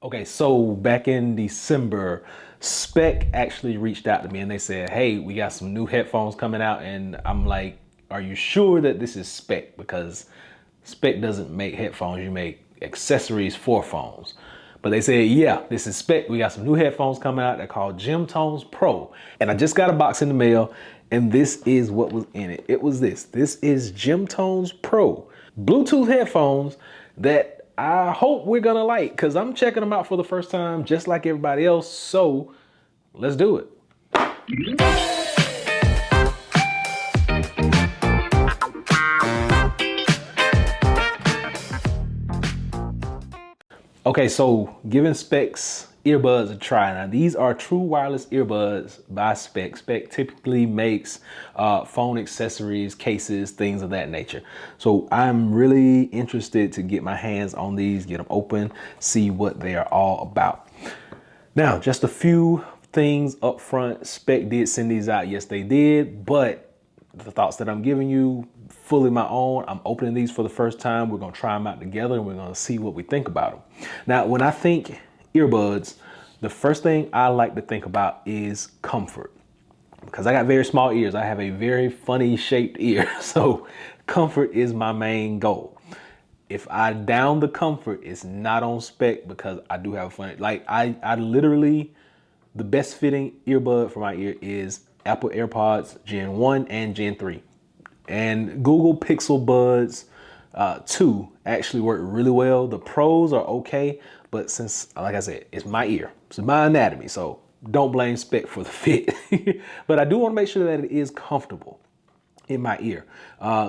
Okay, so back in December, Speck actually reached out to me and they said, "Hey, we got some new headphones coming out." And I'm like, "Are you sure that this is Speck? Because Speck doesn't make headphones, you make accessories for phones." But they said, "Yeah, this is Speck. We got some new headphones coming out. They're called Gemtones Pro." And I just got a box in the mail, and this is what was in it. It was this. This is Gemtones Pro Bluetooth headphones that I hope we're gonna like, because I'm checking them out for the first time just like everybody else. So let's do it. Okay, so giving Specs earbuds a try. Now, these are true wireless earbuds by Speck. Speck typically makes phone accessories, cases, things of that nature. So I'm really interested to get my hands on these, get them open, see what they are all about. Now, just a few things up front. Speck did send these out. Yes, they did, but the thoughts that I'm giving you, fully my own. I'm opening these for the first time. We're gonna try them out together and we're gonna see what we think about them. Now, when I think earbuds, the first thing I like to think about is comfort. Because I got very small ears. I have a very funny shaped ear. So comfort is my main goal. If I down the comfort, it's not on Speck because I do have fun. Like I literally, the best fitting earbud for my ear is Apple AirPods Gen 1 and Gen 3. And Google Pixel Buds 2 actually work really well. The pros are okay, but since, like I said, it's my ear, it's my anatomy, so don't blame Speck for the fit. But I do want to make sure that it is comfortable in my ear.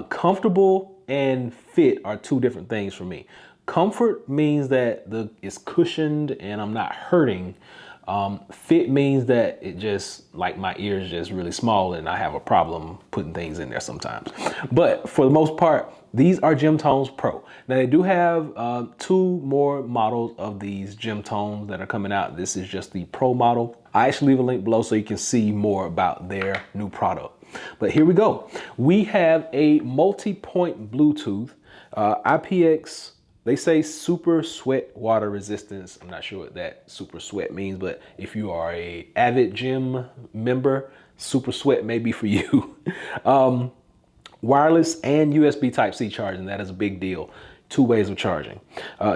Comfortable and fit are two different things for me. Comfort means that it's cushioned and I'm not hurting. Fit means that it just, like, my ear is just really small and I have a problem putting things in there sometimes. But for the most part, these are Gemtones Pro. Now they do have two more models of these Gemtones that are coming out. This is just the Pro model. I actually leave a link below so you can see more about their new product. But here we go. We have a multi-point Bluetooth, IPX. They say super sweat water resistance. I'm not sure what that super sweat means, but if you are a avid gym member, super sweat may be for you. Wireless and USB Type-C charging, that is a big deal. Two ways of charging.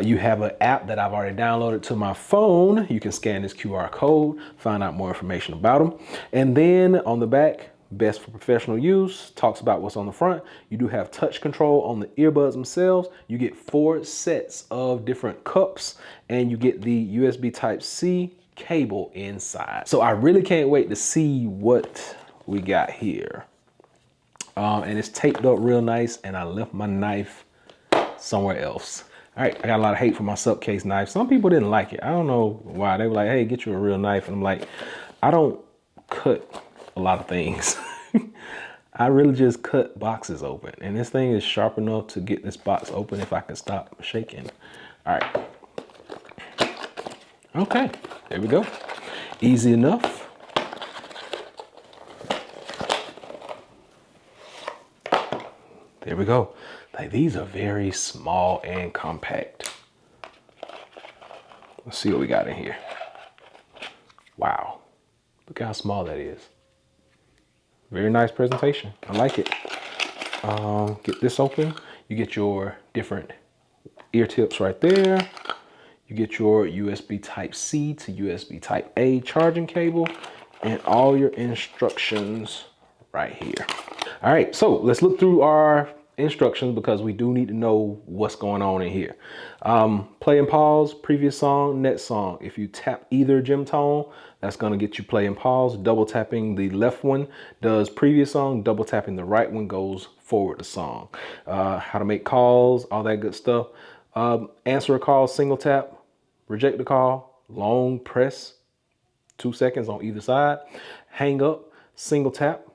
You have an app that I've already downloaded to my phone. You can scan this QR code, find out more information about them. And then on the back, best for professional use, talks about what's on the front. You do have touch control on the earbuds themselves. You get 4 sets of different cups and you get the USB Type-C cable inside. So I really can't wait to see what we got here. And it's taped up real nice and I left my knife somewhere else. All right, I got a lot of hate for my Supcase knife. Some people didn't like it. I don't know why. They were like, "Hey, get you a real knife." And I'm like, I don't cut a lot of things. I really just cut boxes open, and this thing is sharp enough to get this box open if I can stop shaking. All right. Okay, there we go. Easy enough. There we go. Like, these are very small and compact. Let's see what we got in here. Wow, look how small that is. Very nice presentation. I like it. Get this open. You get your different ear tips right there. You get your USB Type-C to USB Type-A charging cable and all your instructions right here. All right, so let's look through our instructions because we do need to know what's going on in here. Play and pause, previous song, next song. If you tap either Gemtone, that's gonna get you play and pause. Double tapping the left one does previous song, double tapping the right one goes forward the song. How to make calls, all that good stuff. Answer a call, single tap. Reject the call, long press, 2 seconds on either side. Hang up, single tap.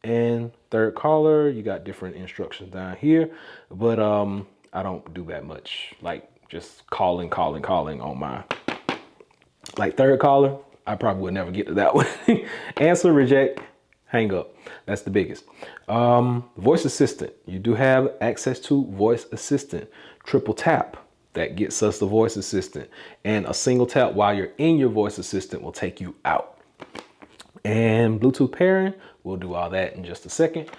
And third caller, you got different instructions down here, but I don't do that much, like just calling on my, like, third caller. I probably would never get to that one. Answer, reject, hang up. That's the biggest. Voice assistant, you do have access to voice assistant. Triple tap, That gets us the voice assistant, and a single tap while you're in your voice assistant will take you out. And Bluetooth pairing, we'll do all that in just a second.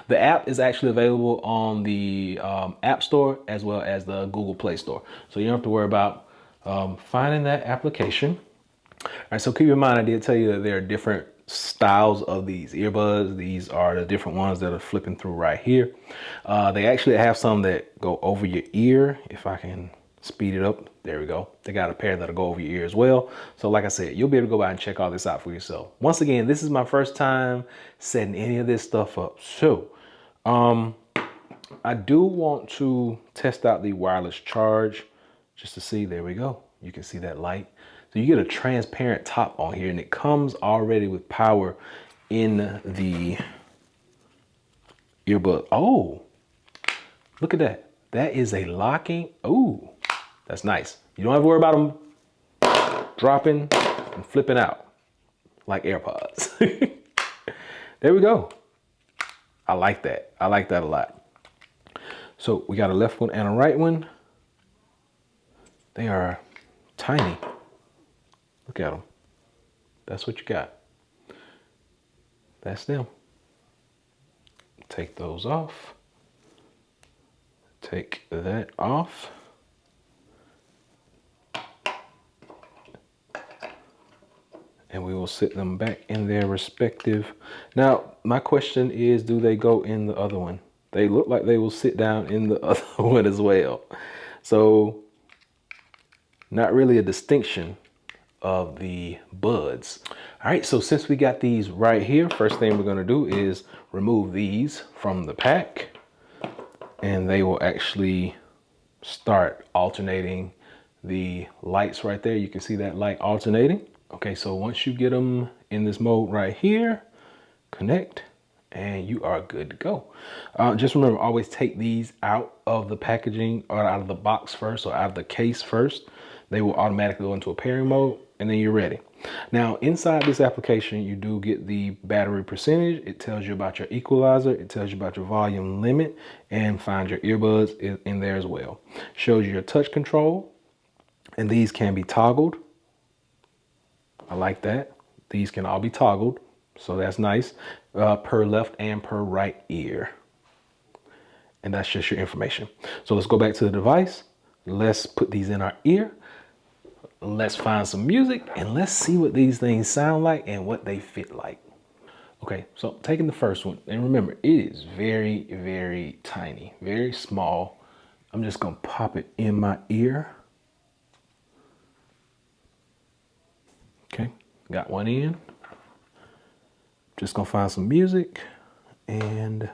The app is actually available on the App Store as well as the Google Play Store. So you don't have to worry about finding that application. All right, so keep in mind, I did tell you that there are different styles of these earbuds. These are the different ones that are flipping through right here. They actually have some that go over your ear. If I can speed it up, there we go. They got a pair that'll go over your ear as well. So like I said, you'll be able to go by and check all this out for yourself. Once again, this is my first time setting any of this stuff up. So I do want to test out the wireless charge just to see. There we go. You can see that light. So you get a transparent top on here, and it comes already with power in the earbud. Oh, look at that. That is a locking. Oh, that's nice. You don't have to worry about them dropping and flipping out like AirPods. There we go. I like that. I like that a lot. So we got a left one and a right one. They are tiny. Look at them. That's what you got. That's them. Take those off. Take that off. And we will sit them back in their respective. Now, my question is, do they go in the other one? They look like they will sit down in the other one as well. So, not really a distinction of the buds. All right, so since we got these right here, first thing we're gonna do is remove these from the pack, and they will actually start alternating the lights right there. You can see that light alternating. Okay, so once you get them in this mode right here, connect, and you are good to go. Just remember, always take these out of the packaging or out of the box first, or out of the case first. They will automatically go into a pairing mode, and then you're ready. Now, inside this application, you do get the battery percentage. It tells you about your equalizer. It tells you about your volume limit, and find your earbuds in there as well. Shows you your touch control, and these can be toggled. I like that. These can all be toggled, so that's nice, per left and per right ear. And that's just your information. So let's go back to the device. Let's put these in our ear. Let's find some music, and let's see what these things sound like and what they fit like. Okay, so taking the first one, and remember, it is very, very tiny, very small. I'm just gonna pop it in my ear. Okay, got one in. Just gonna find some music, and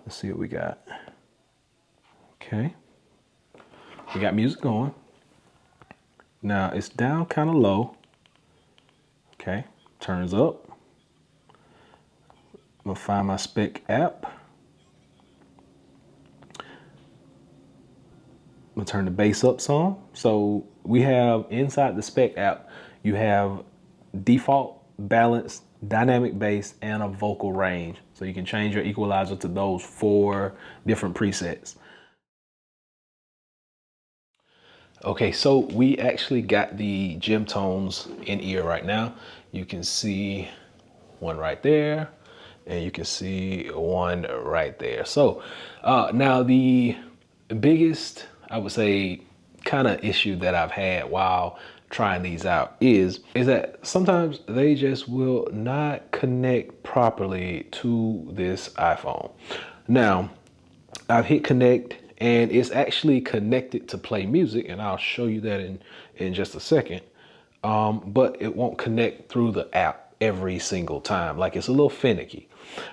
let's see what we got. Okay, we got music going. Now it's down kind of low. Okay, turns up. I'm gonna find my Speck app. I'm gonna turn the bass up some. So we have inside the Speck app, you have default, balance, dynamic bass, and a vocal range. So you can change your equalizer to those 4 different presets. Okay, so we actually got the Gemtones in ear right now. You can see one right there, and you can see one right there. So now the biggest, I would say, kind of issue that I've had while trying these out is that sometimes they just will not connect properly to this iPhone. Now, I've hit connect, and it's actually connected to play music, and I'll show you that in just a second. But it won't connect through the app every single time. Like, it's a little finicky.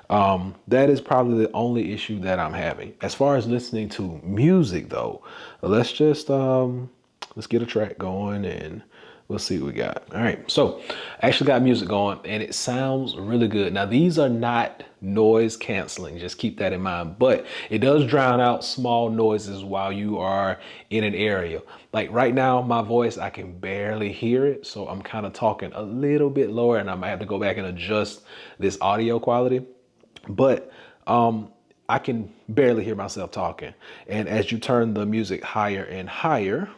That is probably the only issue that I'm having. As far as listening to music though, let's just let's get a track going and we'll see what we got. All right, so I actually got music going, and it sounds really good. Now, these are not noise canceling, just keep that in mind, but it does drown out small noises while you are in an area. Like right now, my voice, I can barely hear it, so I'm kind of talking a little bit lower, and I might have to go back and adjust this audio quality. But I can barely hear myself talking. And as you turn the music higher and higher,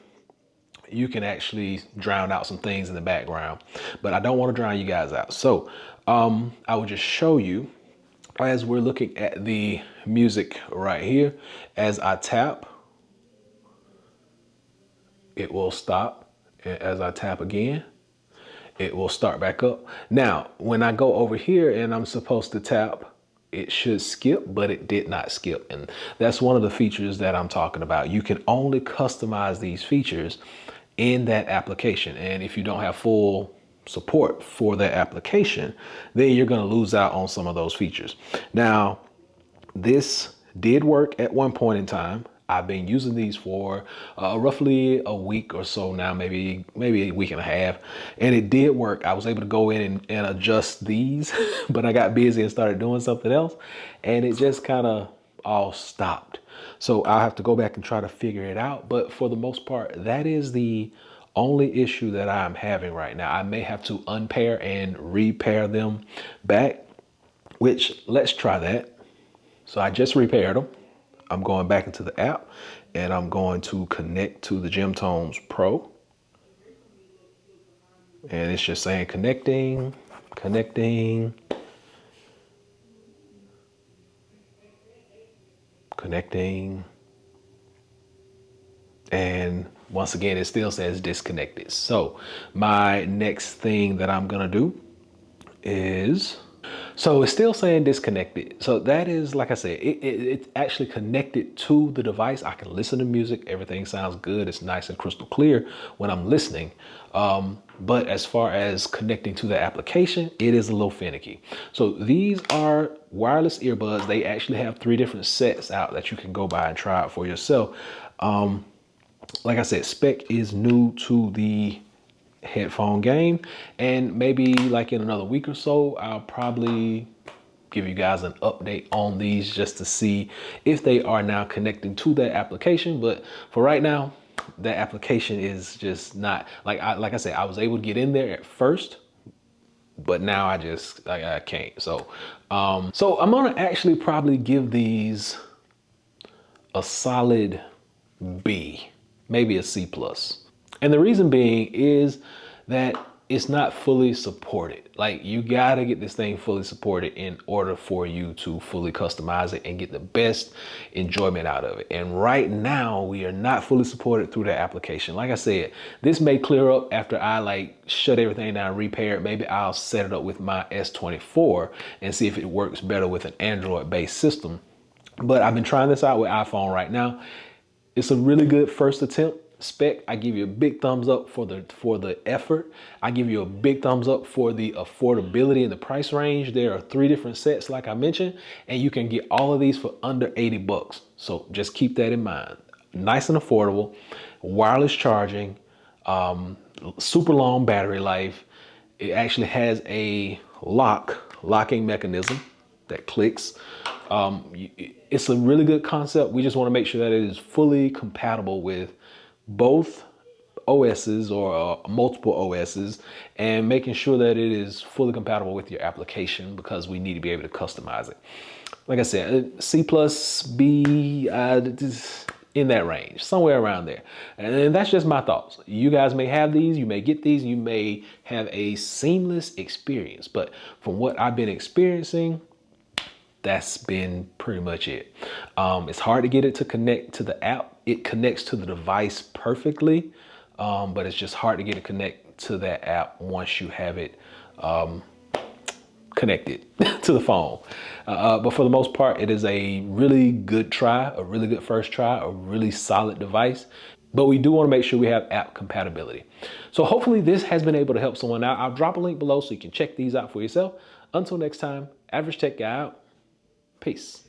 you can actually drown out some things in the background. But I don't want to drown you guys out. So I will just show you as we're looking at the music right here. As I tap, it will stop. And as I tap again, it will start back up. Now, when I go over here and I'm supposed to tap, it should skip, but it did not skip. And that's one of the features that I'm talking about. You can only customize these features in that application. And if you don't have full support for that application, then you're going to lose out on some of those features. Now, this did work at one point in time. I've been using these for roughly a week or so now, maybe a week and a half, and it did work. I was able to go in and adjust these, but I got busy and started doing something else, and it just kind of all stopped. So I'll have to go back and try to figure it out. But for the most part, that is the only issue that I'm having right now. I may have to unpair and repair them back, which let's try that. So I just repaired them. I'm going back into the app and I'm going to connect to the Gemtones Pro. And it's just saying connecting, connecting, connecting. And once again, it still says disconnected. So my next thing that I'm gonna do is, so it's still saying disconnected. So that is, like I said, it's actually connected to the device. I can listen to music. Everything sounds good. It's nice and crystal clear when I'm listening. But as far as connecting to the application, it is a little finicky. So these are wireless earbuds. They actually have 3 different sets out that you can go by and try out for yourself. Like I said, Speck is new to the headphone game, and maybe like in another week or so, I'll probably give you guys an update on these just to see if they are now connecting to that application. But for right now, that application is just not like I said, I was able to get in there at first, but now I can't. So so I'm gonna actually probably give these a solid B, maybe a C plus. And the reason being is that it's not fully supported. Like, you gotta get this thing fully supported in order for you to fully customize it and get the best enjoyment out of it. And right now we are not fully supported through the application. Like I said, this may clear up after I like shut everything down, repair it. Maybe I'll set it up with my S24 and see if it works better with an Android based system. But I've been trying this out with iPhone right now. It's a really good first attempt. Speck, I give you a big thumbs up for the effort. I give you a big thumbs up for the affordability and the price range. There are 3 different sets, like I mentioned, and you can get all of these for under 80 bucks. So just keep that in mind. Nice and affordable, wireless charging, super long battery life. It actually has a locking mechanism that clicks. It's a really good concept. We just want to make sure that it is fully compatible with both OSs or multiple OSs, and making sure that it is fully compatible with your application, because we need to be able to customize it. Like I said, C plus B, in that range, somewhere around there. And that's just my thoughts. You guys may have these, you may get these, you may have a seamless experience, but from what I've been experiencing, that's been pretty much it. It's hard to get it to connect to the app. It connects to the device perfectly, but it's just hard to get it connect to that app once you have it connected to the phone. But for the most part, it is a really good try, a really good first try, a really solid device. But we do want to make sure we have app compatibility. So hopefully this has been able to help someone out. I'll drop a link below so you can check these out for yourself. Until next time, Average Tech Guy out. Peace.